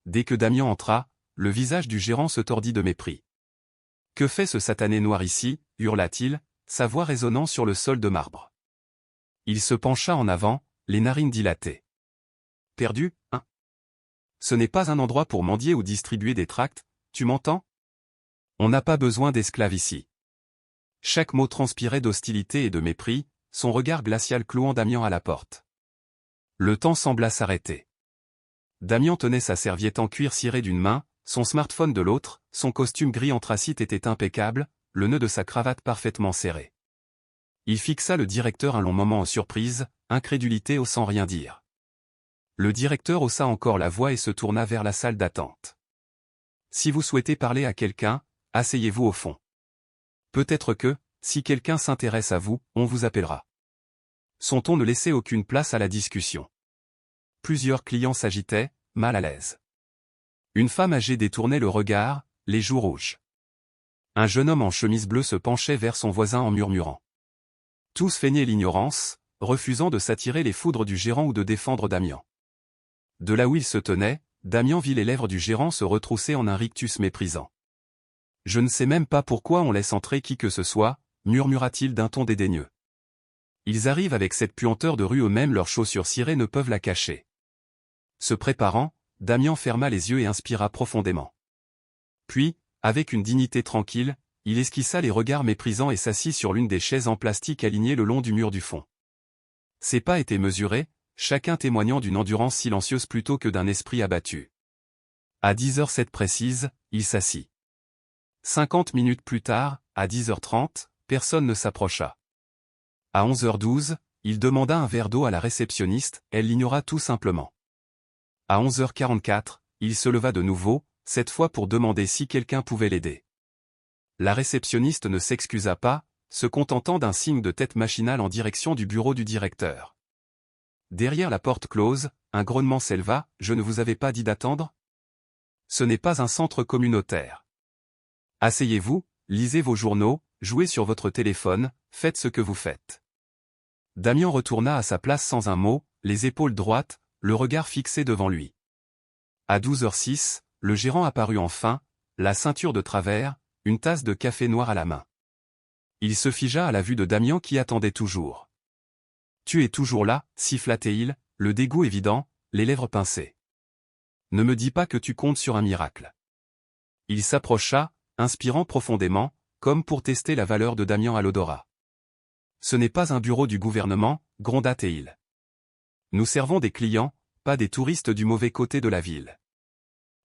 Dès que Damien entra, le visage du gérant se tordit de mépris. « Que fait ce satané noir ici » hurla-t-il, sa voix résonnant sur le sol de marbre. Il se pencha en avant, les narines dilatées. « Perdu, hein ? Ce n'est pas un endroit pour mendier ou distribuer des tracts, tu m'entends ? On n'a pas besoin d'esclaves ici. » Chaque mot transpirait d'hostilité et de mépris, son regard glacial clouant Damien à la porte. Le temps sembla s'arrêter. Damien tenait sa serviette en cuir ciré d'une main, son smartphone de l'autre, son costume gris anthracite était impeccable, le nœud de sa cravate parfaitement serré. Il fixa le directeur un long moment en surprise, incrédulité sans rien dire. Le directeur haussa encore la voix et se tourna vers la salle d'attente. « Si vous souhaitez parler à quelqu'un, asseyez-vous au fond. Peut-être que, si quelqu'un s'intéresse à vous, on vous appellera. » Son ton ne laissait aucune place à la discussion. Plusieurs clients s'agitaient, mal à l'aise. Une femme âgée détournait le regard, les joues rouges. Un jeune homme en chemise bleue se penchait vers son voisin en murmurant. Tous feignaient l'ignorance, refusant de s'attirer les foudres du gérant ou de défendre Damien. De là où il se tenait, Damien vit les lèvres du gérant se retrousser en un rictus méprisant. « Je ne sais même pas pourquoi on laisse entrer qui que ce soit », murmura-t-il d'un ton dédaigneux. « Ils arrivent avec cette puanteur de rue, eux-mêmes leurs chaussures cirées ne peuvent la cacher. » Se préparant, Damien ferma les yeux et inspira profondément. Puis, avec une dignité tranquille, il esquissa les regards méprisants et s'assit sur l'une des chaises en plastique alignées le long du mur du fond. Ses pas étaient mesurés, chacun témoignant d'une endurance silencieuse plutôt que d'un esprit abattu. À 10h07 précise, il s'assit. 50 minutes plus tard, à 10h30, personne ne s'approcha. À 11h12, il demanda un verre d'eau à la réceptionniste, elle l'ignora tout simplement. À 11h44, il se leva de nouveau, cette fois pour demander si quelqu'un pouvait l'aider. La réceptionniste ne s'excusa pas, se contentant d'un signe de tête machinal en direction du bureau du directeur. Derrière la porte close, un grognement s'éleva, « Je ne vous avais pas dit d'attendre ? Ce n'est pas un centre communautaire. Asseyez-vous, lisez vos journaux, jouez sur votre téléphone, faites ce que vous faites. » Damien retourna à sa place sans un mot, les épaules droites, le regard fixé devant lui. À 12h06, le gérant apparut enfin, la ceinture de travers, une tasse de café noir à la main. Il se figea à la vue de Damien qui attendait toujours. « Tu es toujours là » siffla-t-il, le dégoût évident, les lèvres pincées. « Ne me dis pas que tu comptes sur un miracle. » Il s'approcha, inspirant profondément, comme pour tester la valeur de Damien à l'odorat. « Ce n'est pas un bureau du gouvernement » gronda-t-il. « Nous servons des clients, pas des touristes du mauvais côté de la ville. »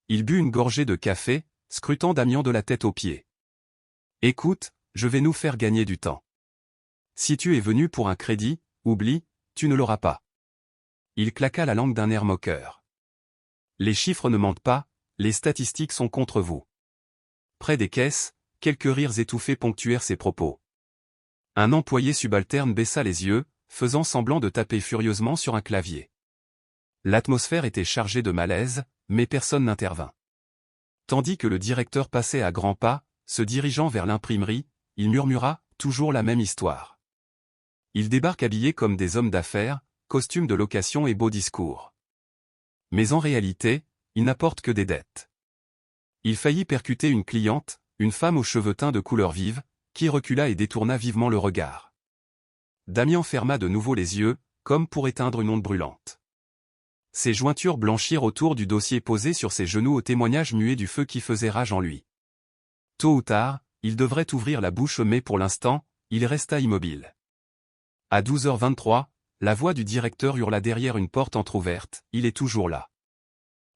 Il but une gorgée de café, scrutant Damien de la tête aux pieds. « Écoute, je vais nous faire gagner du temps. Si tu es venu pour un crédit, oublie, tu ne l'auras pas. » Il claqua la langue d'un air moqueur. « Les chiffres ne mentent pas, les statistiques sont contre vous. » Près des caisses, quelques rires étouffés ponctuèrent ses propos. Un employé subalterne baissa les yeux, faisant semblant de taper furieusement sur un clavier. L'atmosphère était chargée de malaise, mais personne n'intervint. Tandis que le directeur passait à grands pas, se dirigeant vers l'imprimerie, il murmura, toujours la même histoire. Ils débarquent habillés comme des hommes d'affaires, costumes de location et beaux discours. Mais en réalité, ils n'apportent que des dettes. Il faillit percuter une cliente, une femme aux cheveux teints de couleur vive, qui recula et détourna vivement le regard. Damien ferma de nouveau les yeux, comme pour éteindre une onde brûlante. Ses jointures blanchirent autour du dossier posé sur ses genoux au témoignage muet du feu qui faisait rage en lui. Tôt ou tard, il devrait ouvrir la bouche mais pour l'instant, il resta immobile. À 12h23, la voix du directeur hurla derrière une porte entr'ouverte, il est toujours là.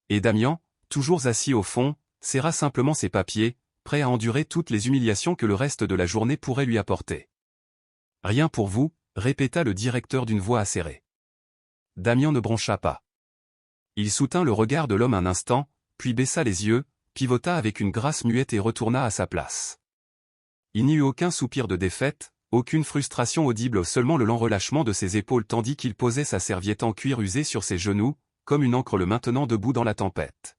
Et Damien, toujours assis au fond, serra simplement ses papiers, prêt à endurer toutes les humiliations que le reste de la journée pourrait lui apporter. « Rien pour vous » répéta le directeur d'une voix acérée. Damien ne broncha pas. Il soutint le regard de l'homme un instant, puis baissa les yeux, pivota avec une grâce muette et retourna à sa place. Il n'y eut aucun soupir de défaite, aucune frustration audible, seulement le lent relâchement de ses épaules tandis qu'il posait sa serviette en cuir usé sur ses genoux, comme une ancre le maintenant debout dans la tempête.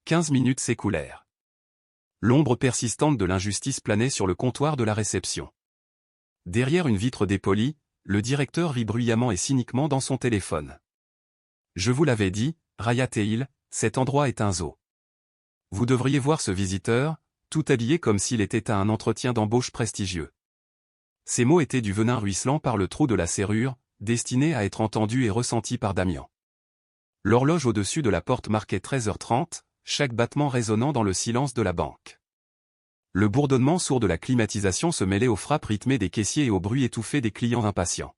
15 minutes s'écoulèrent. L'ombre persistante de l'injustice planait sur le comptoir de la réception. Derrière une vitre dépolie, le directeur rit bruyamment et cyniquement dans son téléphone. « Je vous l'avais dit, railla-t-il, cet endroit est un zoo. Vous devriez voir ce visiteur, tout habillé comme s'il était à un entretien d'embauche prestigieux. » Ces mots étaient du venin ruisselant par le trou de la serrure, destiné à être entendu et ressenti par Damian. L'horloge au-dessus de la porte marquait 13h30, chaque battement résonnant dans le silence de la banque. Le bourdonnement sourd de la climatisation se mêlait aux frappes rythmées des caissiers et au bruit étouffé des clients impatients.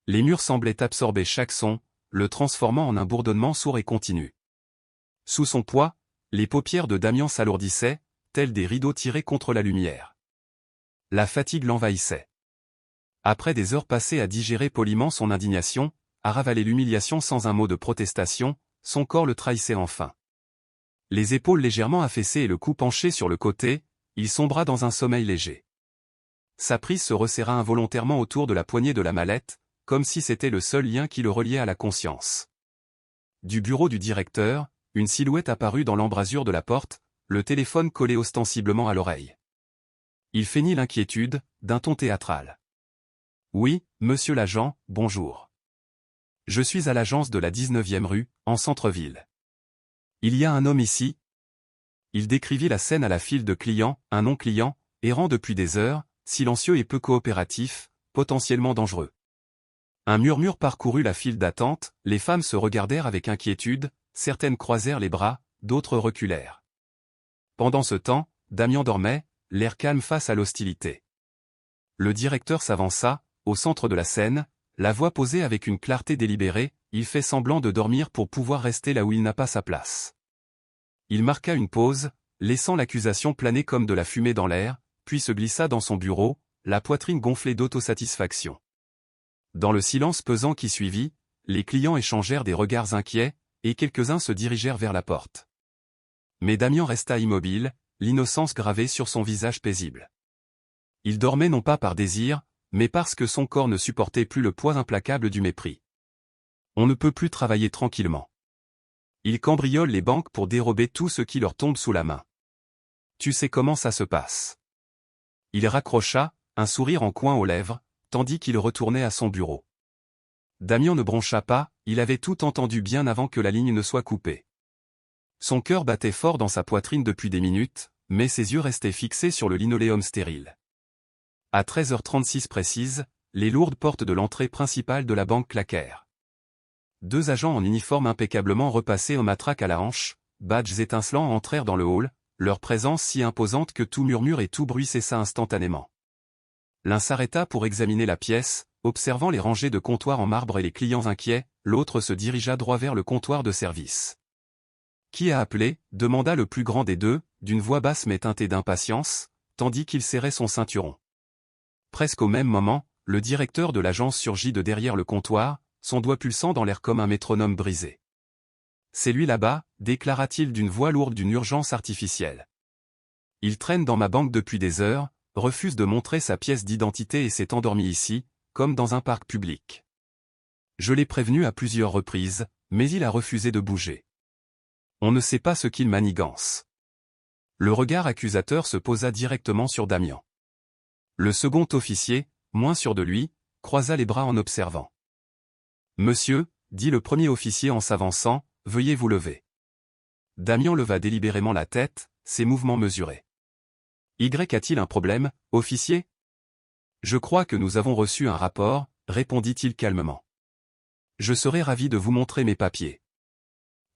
Les murs semblaient absorber chaque son, le transformant en un bourdonnement sourd et continu. Sous son poids, les paupières de Damian s'alourdissaient, tels des rideaux tirés contre la lumière. La fatigue l'envahissait. Après des heures passées à digérer poliment son indignation, à ravaler l'humiliation sans un mot de protestation, son corps le trahissait enfin. Les épaules légèrement affaissées et le cou penché sur le côté, il sombra dans un sommeil léger. Sa prise se resserra involontairement autour de la poignée de la mallette, comme si c'était le seul lien qui le reliait à la conscience. Du bureau du directeur, une silhouette apparut dans l'embrasure de la porte, le téléphone collé ostensiblement à l'oreille. Il feignit l'inquiétude, d'un ton théâtral. « Oui, monsieur l'agent, bonjour. Je suis à l'agence de la 19e rue, en centre-ville. Il y a un homme ici ?» Il décrivit la scène à la file de clients, un non-client, errant depuis des heures, silencieux et peu coopératif, potentiellement dangereux. Un murmure parcourut la file d'attente, les femmes se regardèrent avec inquiétude, certaines croisèrent les bras, d'autres reculèrent. Pendant ce temps, Damian dormait, l'air calme face à l'hostilité. Le directeur s'avança, au centre de la scène, la voix posée avec une clarté délibérée, il fait semblant de dormir pour pouvoir rester là où il n'a pas sa place. Il marqua une pause, laissant l'accusation planer comme de la fumée dans l'air, puis se glissa dans son bureau, la poitrine gonflée d'autosatisfaction. Dans le silence pesant qui suivit, les clients échangèrent des regards inquiets, et quelques-uns se dirigèrent vers la porte. Mais Damian resta immobile, l'innocence gravée sur son visage paisible. Il dormait non pas par désir, mais parce que son corps ne supportait plus le poids implacable du mépris. On ne peut plus travailler tranquillement. Ils cambriolent les banques pour dérober tout ce qui leur tombe sous la main. Tu sais comment ça se passe. Il raccrocha, un sourire en coin aux lèvres, tandis qu'il retournait à son bureau. Damian ne broncha pas, il avait tout entendu bien avant que la ligne ne soit coupée. Son cœur battait fort dans sa poitrine depuis des minutes, mais ses yeux restaient fixés sur le linoléum stérile. À 13h36 précise, les lourdes portes de l'entrée principale de la banque claquèrent. Deux agents en uniforme impeccablement repassés au matraque à la hanche, badges étincelants entrèrent dans le hall, leur présence si imposante que tout murmure et tout bruit cessa instantanément. L'un s'arrêta pour examiner la pièce, observant les rangées de comptoirs en marbre et les clients inquiets, l'autre se dirigea droit vers le comptoir de service. « Qui a appelé ?» demanda le plus grand des deux, d'une voix basse mais teintée d'impatience, tandis qu'il serrait son ceinturon. Presque au même moment, le directeur de l'agence surgit de derrière le comptoir, son doigt pulsant dans l'air comme un métronome brisé. « C'est lui là-bas » déclara-t-il d'une voix lourde d'une urgence artificielle. « Il traîne dans ma banque depuis des heures, refuse de montrer sa pièce d'identité et s'est endormi ici, comme dans un parc public. Je l'ai prévenu à plusieurs reprises, mais il a refusé de bouger. On ne sait pas ce qu'il manigance. » Le regard accusateur se posa directement sur Damian. Le second officier, moins sûr de lui, croisa les bras en observant. « Monsieur, » dit le premier officier en s'avançant, « veuillez vous lever. » Damian leva délibérément la tête, ses mouvements mesurés. « Y a-t-il un problème, officier ? » « Je crois que nous avons reçu un rapport, » répondit-il calmement. « Je serai ravi de vous montrer mes papiers. »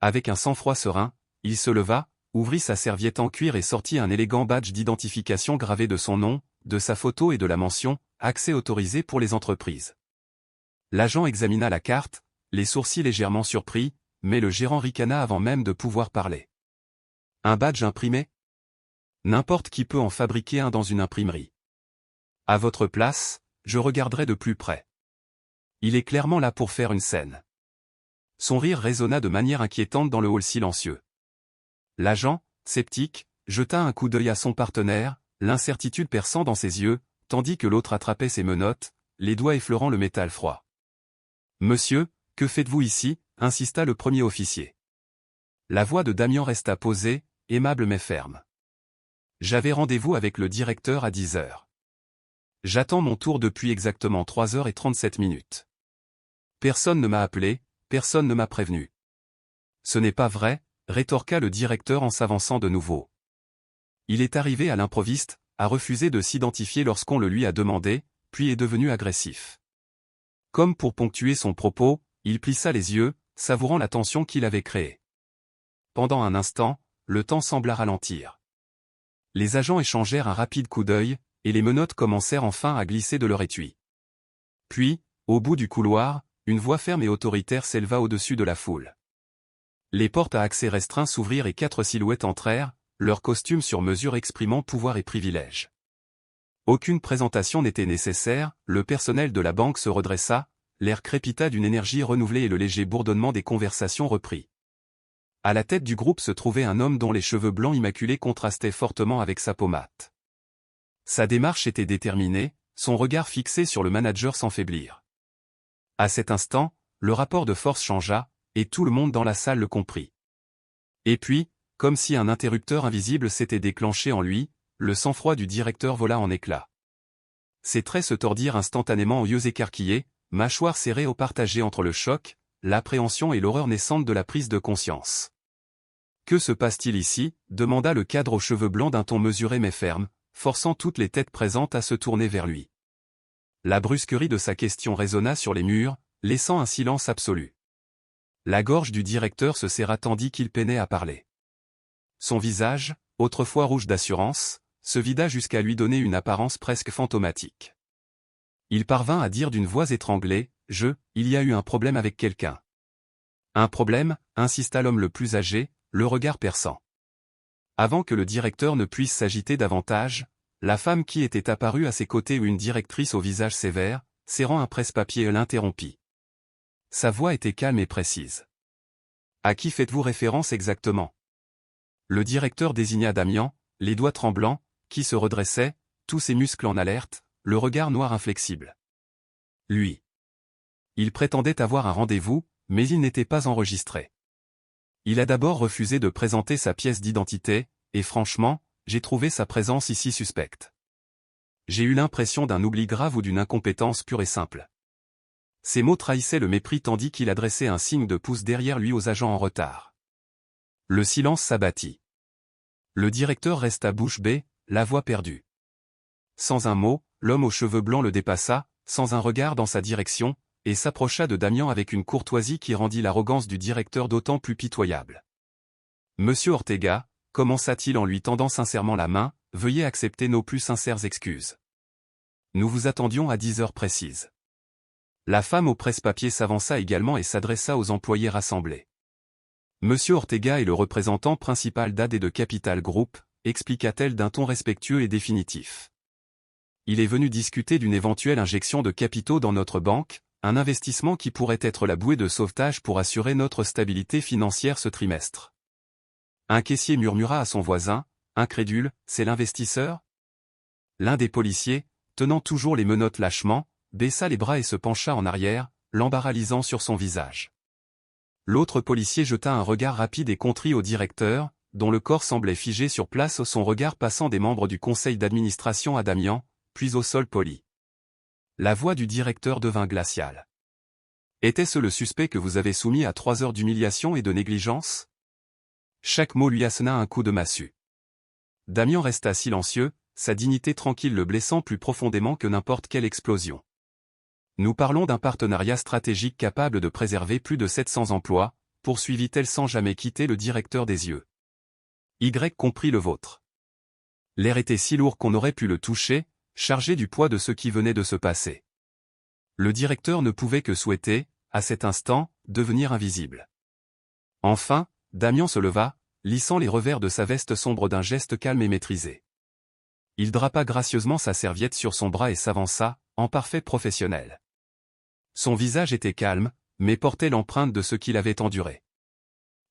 Avec un sang-froid serein, il se leva, ouvrit sa serviette en cuir et sortit un élégant badge d'identification gravé de son nom, de sa photo et de la mention « Accès autorisé pour les entreprises ». L'agent examina la carte, les sourcils légèrement surpris, mais le gérant ricana avant même de pouvoir parler. « Un badge imprimé ? N'importe qui peut en fabriquer un dans une imprimerie. À votre place, je regarderai de plus près. Il est clairement là pour faire une scène. » Son rire résonna de manière inquiétante dans le hall silencieux. L'agent, sceptique, jeta un coup d'œil à son partenaire, l'incertitude perçant dans ses yeux, tandis que l'autre attrapait ses menottes, les doigts effleurant le métal froid. « Monsieur, que faites-vous ici ?» insista le premier officier. La voix de Damian resta posée, aimable mais ferme. « J'avais rendez-vous avec le directeur à 10 heures. J'attends mon tour depuis exactement 3h37. Personne ne m'a appelé, personne ne m'a prévenu. » « Ce n'est pas vrai » rétorqua le directeur en s'avançant de nouveau. Il est arrivé à l'improviste, a refusé de s'identifier lorsqu'on le lui a demandé, puis est devenu agressif. Comme pour ponctuer son propos, il plissa les yeux, savourant la tension qu'il avait créée. Pendant un instant, le temps sembla ralentir. Les agents échangèrent un rapide coup d'œil, et les menottes commencèrent enfin à glisser de leur étui. Puis, au bout du couloir, une voix ferme et autoritaire s'éleva au-dessus de la foule. Les portes à accès restreint s'ouvrirent et 4 silhouettes entrèrent, leurs costumes sur mesure exprimant pouvoir et privilèges. Aucune présentation n'était nécessaire, le personnel de la banque se redressa, l'air crépita d'une énergie renouvelée et le léger bourdonnement des conversations reprit. À la tête du groupe se trouvait un homme dont les cheveux blancs immaculés contrastaient fortement avec sa peau mate. Sa démarche était déterminée, son regard fixé sur le manager sans faiblir. À cet instant, le rapport de force changea, et tout le monde dans la salle le comprit. Et puis, comme si un interrupteur invisible s'était déclenché en lui, le sang-froid du directeur vola en éclats. Ses traits se tordirent instantanément aux yeux écarquillés, mâchoires serrées au partagé entre le choc, l'appréhension et l'horreur naissante de la prise de conscience. « Que se passe-t-il ici » demanda le cadre aux cheveux blancs d'un ton mesuré mais ferme, forçant toutes les têtes présentes à se tourner vers lui. La brusquerie de sa question résonna sur les murs, laissant un silence absolu. La gorge du directeur se serra tandis qu'il peinait à parler. Son visage, autrefois rouge d'assurance, se vida jusqu'à lui donner une apparence presque fantomatique. Il parvint à dire d'une voix étranglée, « il y a eu un problème avec quelqu'un. » « Un problème » insista l'homme le plus âgé, le regard perçant. Avant que le directeur ne puisse s'agiter davantage, la femme qui était apparue à ses côtés ou une directrice au visage sévère, serrant un presse-papier l'interrompit. Sa voix était calme et précise. « À qui faites-vous référence exactement ?» Le directeur désigna Damian, les doigts tremblants, qui se redressait, tous ses muscles en alerte, le regard noir inflexible. Lui. Il prétendait avoir un rendez-vous, mais il n'était pas enregistré. Il a d'abord refusé de présenter sa pièce d'identité, et franchement, j'ai trouvé sa présence ici suspecte. J'ai eu l'impression d'un oubli grave ou d'une incompétence pure et simple. Ces mots trahissaient le mépris tandis qu'il adressait un signe de pouce derrière lui aux agents en retard. Le silence s'abattit. Le directeur resta bouche bée, la voix perdue. Sans un mot, l'homme aux cheveux blancs le dépassa, sans un regard dans sa direction, et s'approcha de Damian avec une courtoisie qui rendit l'arrogance du directeur d'autant plus pitoyable. « Monsieur Ortega » commença-t-il en lui tendant sincèrement la main, « veuillez accepter nos plus sincères excuses. Nous vous attendions à 10 heures précises. » La femme au presse-papier s'avança également et s'adressa aux employés rassemblés. « Monsieur Ortega est le représentant principal d'AD et de Capital Group » expliqua-t-elle d'un ton respectueux et définitif. « Il est venu discuter d'une éventuelle injection de capitaux dans notre banque, un investissement qui pourrait être la bouée de sauvetage pour assurer notre stabilité financière ce trimestre. » Un caissier murmura à son voisin, incrédule, « C'est l'investisseur ?» L'un des policiers, tenant toujours les menottes lâchement, baissa les bras et se pencha en arrière, l'embarras lisant sur son visage. L'autre policier jeta un regard rapide et contrit au directeur, dont le corps semblait figé sur place, son regard passant des membres du conseil d'administration à Damian, puis au sol poli. La voix du directeur devint glaciale. « Était-ce le suspect que vous avez soumis à 3 heures d'humiliation et de négligence ?» Chaque mot lui assena un coup de massue. Damian resta silencieux, sa dignité tranquille le blessant plus profondément que n'importe quelle explosion. « Nous parlons d'un partenariat stratégique capable de préserver plus de 700 emplois, poursuivit-elle sans jamais quitter le directeur des yeux. Y compris le vôtre. L'air était si lourd qu'on aurait pu le toucher, chargé du poids de ce qui venait de se passer. Le directeur ne pouvait que souhaiter, à cet instant, devenir invisible. Enfin, Damian se leva, lissant les revers de sa veste sombre d'un geste calme et maîtrisé. Il drapa gracieusement sa serviette sur son bras et s'avança, en parfait professionnel. Son visage était calme, mais portait l'empreinte de ce qu'il avait enduré.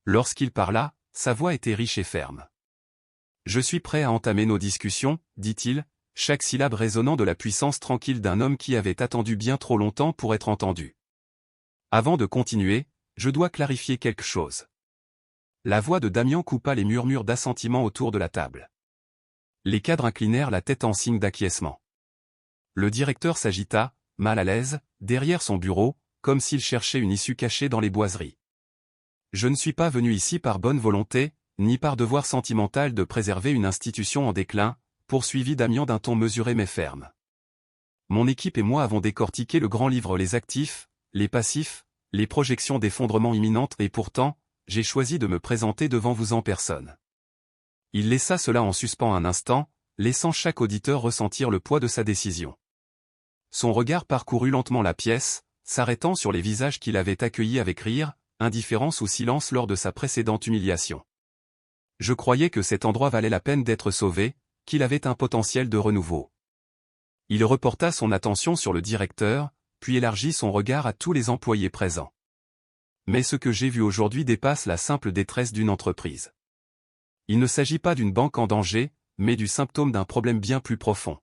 Lorsqu'il parla, sa voix était riche et ferme. « Je suis prêt à entamer nos discussions, dit-il, chaque syllabe résonnant de la puissance tranquille d'un homme qui avait attendu bien trop longtemps pour être entendu. Avant de continuer, je dois clarifier quelque chose. » La voix de Damian coupa les murmures d'assentiment autour de la table. Les cadres inclinèrent la tête en signe d'acquiescement. Le directeur s'agita, mal à l'aise, derrière son bureau, comme s'il cherchait une issue cachée dans les boiseries. Je ne suis pas venu ici par bonne volonté, ni par devoir sentimental de préserver une institution en déclin, poursuivit Damian d'un ton mesuré mais ferme. Mon équipe et moi avons décortiqué le grand livre les actifs, les passifs, les projections d'effondrement imminentes et pourtant, j'ai choisi de me présenter devant vous en personne. Il laissa cela en suspens un instant, laissant chaque auditeur ressentir le poids de sa décision. Son regard parcourut lentement la pièce, s'arrêtant sur les visages qu'il avait accueillis avec rire, indifférence ou silence lors de sa précédente humiliation. Je croyais que cet endroit valait la peine d'être sauvé, qu'il avait un potentiel de renouveau. Il reporta son attention sur le directeur, puis élargit son regard à tous les employés présents. Mais ce que j'ai vu aujourd'hui dépasse la simple détresse d'une entreprise. Il ne s'agit pas d'une banque en danger, mais du symptôme d'un problème bien plus profond.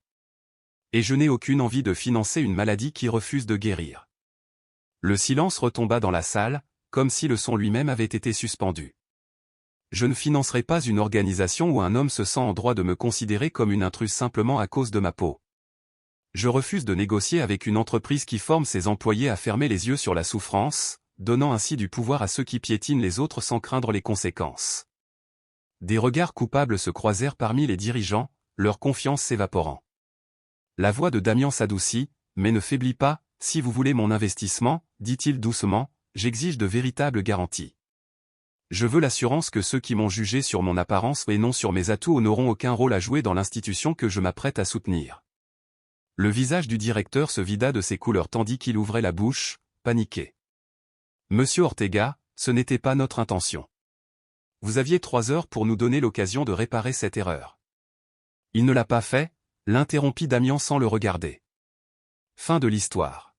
Et je n'ai aucune envie de financer une maladie qui refuse de guérir. Le silence retomba dans la salle, comme si le son lui-même avait été suspendu. Je ne financerai pas une organisation où un homme se sent en droit de me considérer comme une intruse simplement à cause de ma peau. Je refuse de négocier avec une entreprise qui forme ses employés à fermer les yeux sur la souffrance, donnant ainsi du pouvoir à ceux qui piétinent les autres sans craindre les conséquences. Des regards coupables se croisèrent parmi les dirigeants, leur confiance s'évaporant. La voix de Damian s'adoucit, mais ne faiblit pas, « Si vous voulez mon investissement, dit-il doucement, j'exige de véritables garanties. Je veux l'assurance que ceux qui m'ont jugé sur mon apparence et non sur mes atouts n'auront aucun rôle à jouer dans l'institution que je m'apprête à soutenir. » Le visage du directeur se vida de ses couleurs tandis qu'il ouvrait la bouche, paniqué. « Monsieur Ortega, ce n'était pas notre intention. Vous aviez 3 heures pour nous donner l'occasion de réparer cette erreur. » Il ne l'a pas fait, l'interrompit Damian sans le regarder. Fin de l'histoire.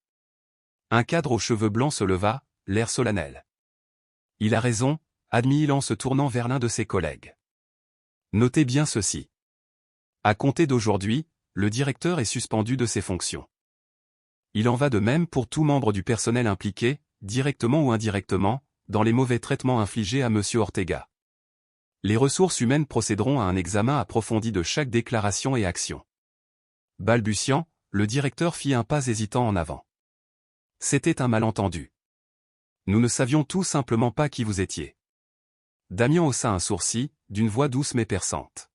Un cadre aux cheveux blancs se leva, l'air solennel. « Il a raison, » admit-il en se tournant vers l'un de ses collègues. « Notez bien ceci. À compter d'aujourd'hui, le directeur est suspendu de ses fonctions. Il en va de même pour tout membre du personnel impliqué, directement ou indirectement, dans les mauvais traitements infligés à Monsieur Ortega. Les ressources humaines procéderont à un examen approfondi de chaque déclaration et action. » Balbutiant, le directeur fit un pas hésitant en avant. C'était un malentendu. Nous ne savions tout simplement pas qui vous étiez. Damian haussa un sourcil, d'une voix douce mais perçante.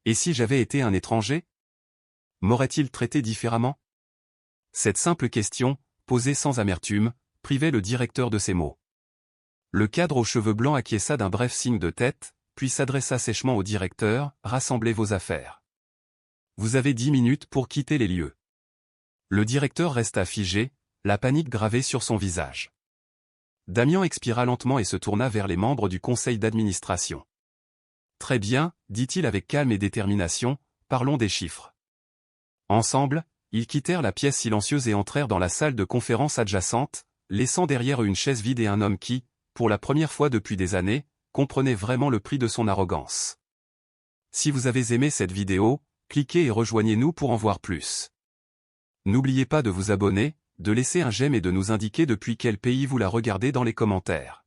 Et si j'avais été un étranger ? M'aurait-il traité différemment ? Cette simple question, posée sans amertume, privait le directeur de ses mots. Le cadre aux cheveux blancs acquiesça d'un bref signe de tête, puis s'adressa sèchement au directeur, « Rassemblez vos affaires. Vous avez 10 minutes pour quitter les lieux. » Le directeur resta figé, la panique gravée sur son visage. Damian expira lentement et se tourna vers les membres du conseil d'administration. « Très bien, » dit-il avec calme et détermination, « parlons des chiffres. » Ensemble, ils quittèrent la pièce silencieuse et entrèrent dans la salle de conférence adjacente, laissant derrière eux une chaise vide et un homme qui, pour la première fois depuis des années, comprenait vraiment le prix de son arrogance. Si vous avez aimé cette vidéo, cliquez et rejoignez-nous pour en voir plus. N'oubliez pas de vous abonner, de laisser un j'aime et de nous indiquer depuis quel pays vous la regardez dans les commentaires.